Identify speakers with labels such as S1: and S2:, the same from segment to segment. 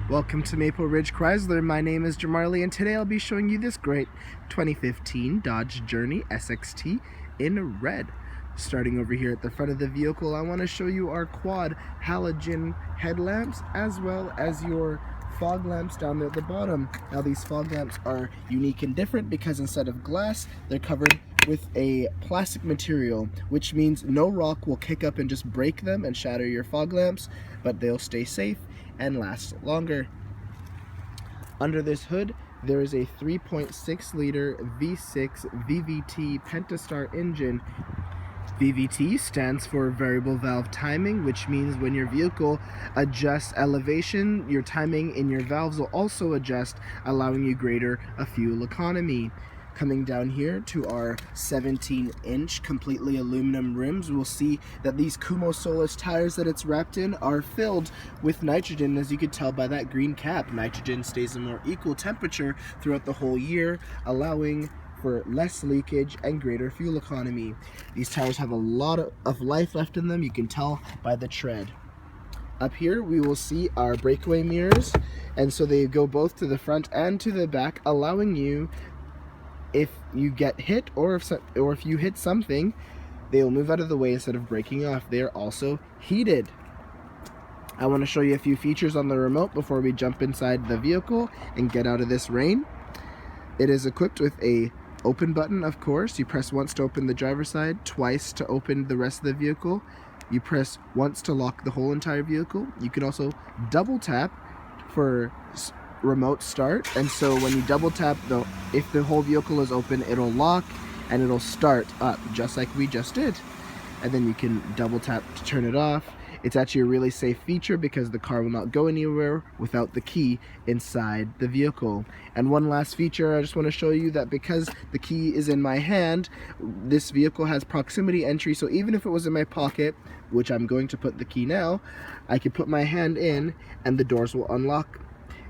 S1: Welcome to Maple Ridge Chrysler. My name is Jamarley, and today I'll be showing you this great 2015 Dodge Journey SXT in red. Starting over here at the front of the vehicle, I want to show you our quad halogen headlamps as well as your fog lamps down there at the bottom. Now these fog lamps are unique and different because instead of glass, they're covered with a plastic material, which means no rock will kick up and just break them and shatter your fog lamps, but they'll stay safe and last longer. Under this hood, there is a 3.6 liter V6 VVT Pentastar engine. VVT stands for variable valve timing, which means when your vehicle adjusts elevation, your timing in your valves will also adjust, allowing you greater fuel economy. Coming down here to our 17-inch completely aluminum rims, we'll see that these Kumho Solus tires that it's wrapped in are filled with nitrogen, as you can tell by that green cap. Nitrogen stays a more equal temperature throughout the whole year, allowing for less leakage and greater fuel economy. These tires have a lot of life left in them, you can tell by the tread. Up here we will see our breakaway mirrors, and so they go both to the front and to the back, allowing you, if you get hit or if you hit something, they will move out of the way instead of breaking off. They are also heated. I want to show you a few features on the remote before we jump inside the vehicle and get out of this rain. It is equipped with a open button, of course. You press once to open the driver's side, twice to open the rest of the vehicle. You press once to lock the whole entire vehicle. You can also double tap for remote start, and so when you double tap, if the whole vehicle is open, it'll lock and it'll start up just like we just did. And then you can double tap to turn it off. It's actually a really safe feature because the car will not go anywhere without the key inside the vehicle. And one last feature, I just want to show you that because the key is in my hand, this vehicle has proximity entry, so even if it was in my pocket, which I'm going to put the key now, I could put my hand in and the doors will unlock.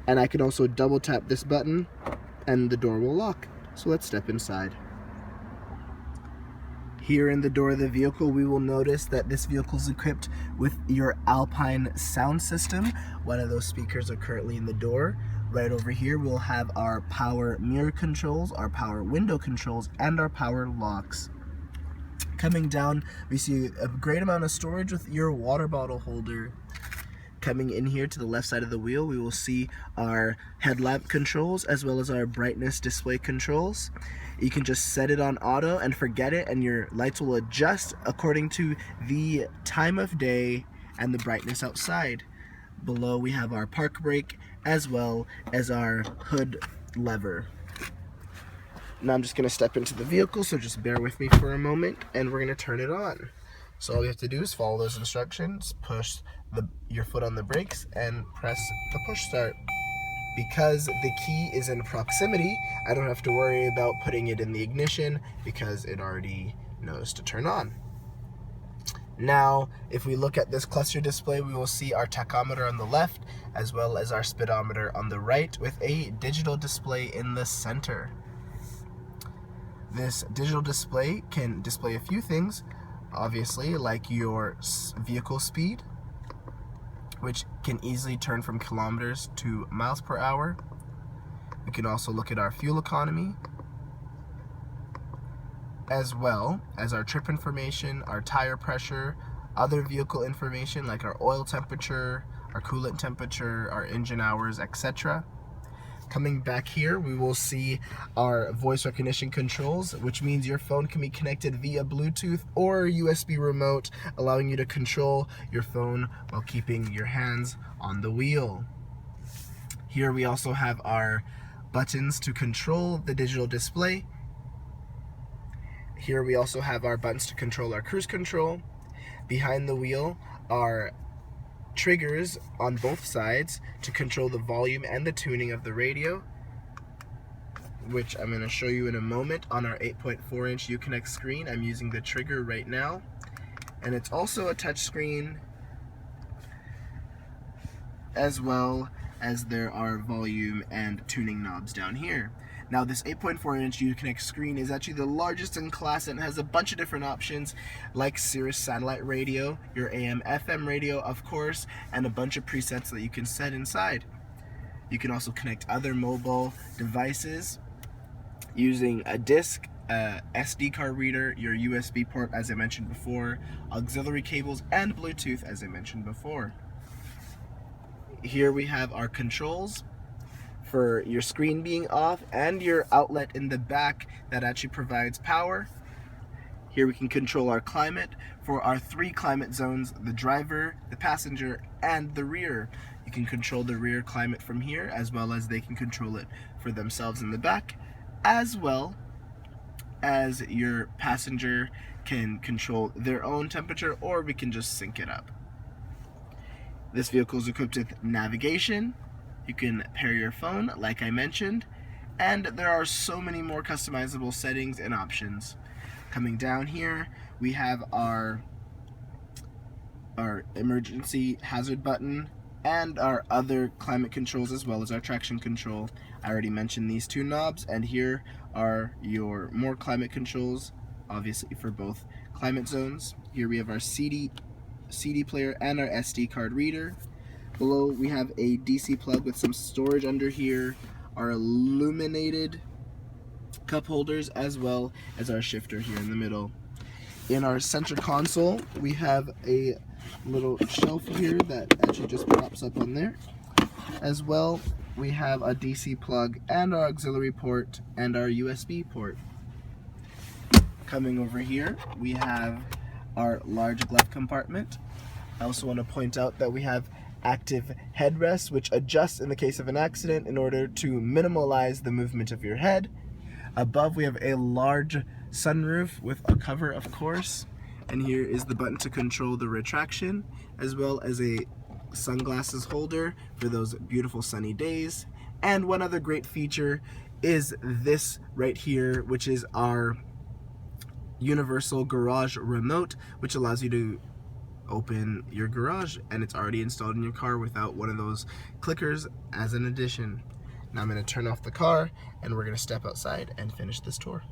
S1: And I can also double tap this button and the door will lock. So let's step inside. Here in the door of the vehicle, we will notice that this vehicle is equipped with your Alpine sound system. One of those speakers are currently in the door. Right over here, we'll have our power mirror controls, our power window controls, and our power locks. Coming down, we see a great amount of storage with your water bottle holder. Coming in here to the left side of the wheel, we will see our headlamp controls as well as our brightness display controls. You can just set it on auto and forget it, and your lights will adjust according to the time of day and the brightness outside. Below we have our park brake as well as our hood lever. Now I'm just going to step into the vehicle, so just bear with me for a moment and we're going to turn it on. So all you have to do is follow those instructions, push your foot on the brakes and press the push start. Because the key is in proximity, I don't have to worry about putting it in the ignition because it already knows to turn on. Now, if we look at this cluster display, we will see our tachometer on the left as well as our speedometer on the right with a digital display in the center. This digital display can display a few things, obviously, like your vehicle speed, which can easily turn from kilometers to miles per hour. We can also look at our fuel economy, as well as our trip information, our tire pressure, other vehicle information like our oil temperature, our coolant temperature, our engine hours, etc. Coming back here, we will see our voice recognition controls, which means your phone can be connected via Bluetooth or USB remote, allowing you to control your phone while keeping your hands on the wheel. Here we also have our buttons to control the digital display. Here we also have our buttons to control our cruise control. Behind the wheel are triggers on both sides to control the volume and the tuning of the radio, which I'm going to show you in a moment on our 8.4-inch Uconnect screen. I'm using the trigger right now, and it's also a touch screen, as well as there are volume and tuning knobs down here. Now this 8.4-inch Uconnect screen is actually the largest in class and has a bunch of different options like Sirius satellite radio, your AM/FM radio of course, and a bunch of presets that you can set inside. You can also connect other mobile devices using a disc, SD card reader, your USB port as I mentioned before, auxiliary cables, and Bluetooth as I mentioned before. Here we have our controls for your screen being off and your outlet in the back that actually provides power. Here we can control our climate for our 3 climate zones: the driver, the passenger, and the rear. You can control the rear climate from here, as well as they can control it for themselves in the back, as well as your passenger can control their own temperature, or we can just sync it up. This vehicle is equipped with navigation. You can pair your phone, like I mentioned, and there are so many more customizable settings and options. Coming down here, we have our emergency hazard button and our other climate controls, as well as our traction control. I already mentioned these 2 knobs, and here are your more climate controls, obviously for both climate zones. Here we have our CD player and our SD card reader. Below we have a DC plug with some storage under here, our illuminated cup holders, as well as our shifter here in the middle. In our center console, we have a little shelf here that actually just pops up on there. As well, we have a DC plug and our auxiliary port and our USB port. Coming over here, we have our large glove compartment. I also want to point out that we have active headrests, which adjust in the case of an accident in order to minimize the movement of your head. Above we have a large sunroof with a cover, of course, and here is the button to control the retraction, as well as a sunglasses holder for those beautiful sunny days. And one other great feature is this right here, which is our universal garage remote, which allows you to open your garage, and it's already installed in your car without one of those clickers as an addition. Now I'm going to turn off the car and we're going to step outside and finish this tour.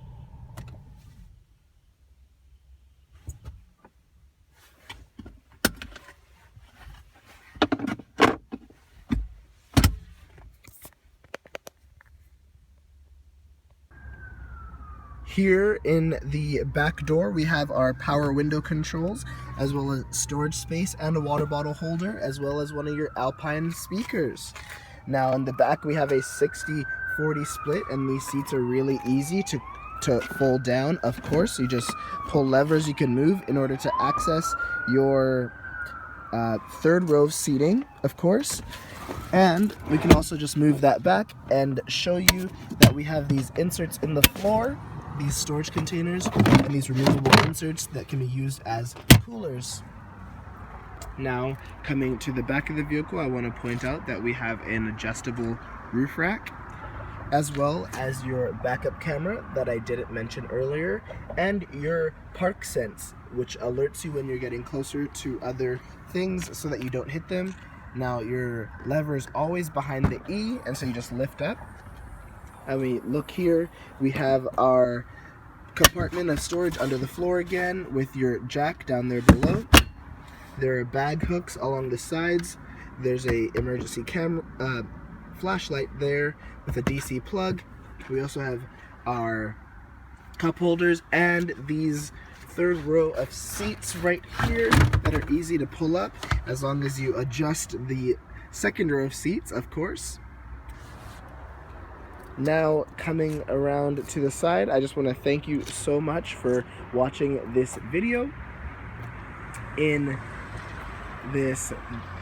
S1: Here in the back door we have our power window controls, as well as storage space and a water bottle holder, as well as one of your Alpine speakers. Now in the back we have a 60-40 split, and these seats are really easy to fold down. Of course, you just pull levers you can move in order to access your 3rd row of seating, of course. And we can also just move that back and show you that we have these inserts in the floor, these storage containers, and these removable inserts that can be used as coolers. Now, coming to the back of the vehicle, I want to point out that we have an adjustable roof rack, as well as your backup camera that I didn't mention earlier, and your park sense, which alerts you when you're getting closer to other things so that you don't hit them. Now, your lever is always behind the E, and so you just lift up. And we look here, we have our compartment of storage under the floor again, with your jack down there below. There are bag hooks along the sides. There's a emergency camera flashlight there with a DC plug. We also have our cup holders and these 3rd row of seats right here that are easy to pull up, as long as you adjust the 2nd row of seats, of course. Now, coming around to the side, I just want to thank you so much for watching this video in this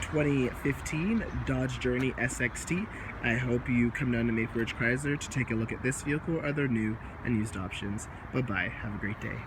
S1: 2015 Dodge Journey SXT. I hope you come down to Maple Ridge Chrysler to take a look at this vehicle or other new and used options. Bye-bye. Have a great day.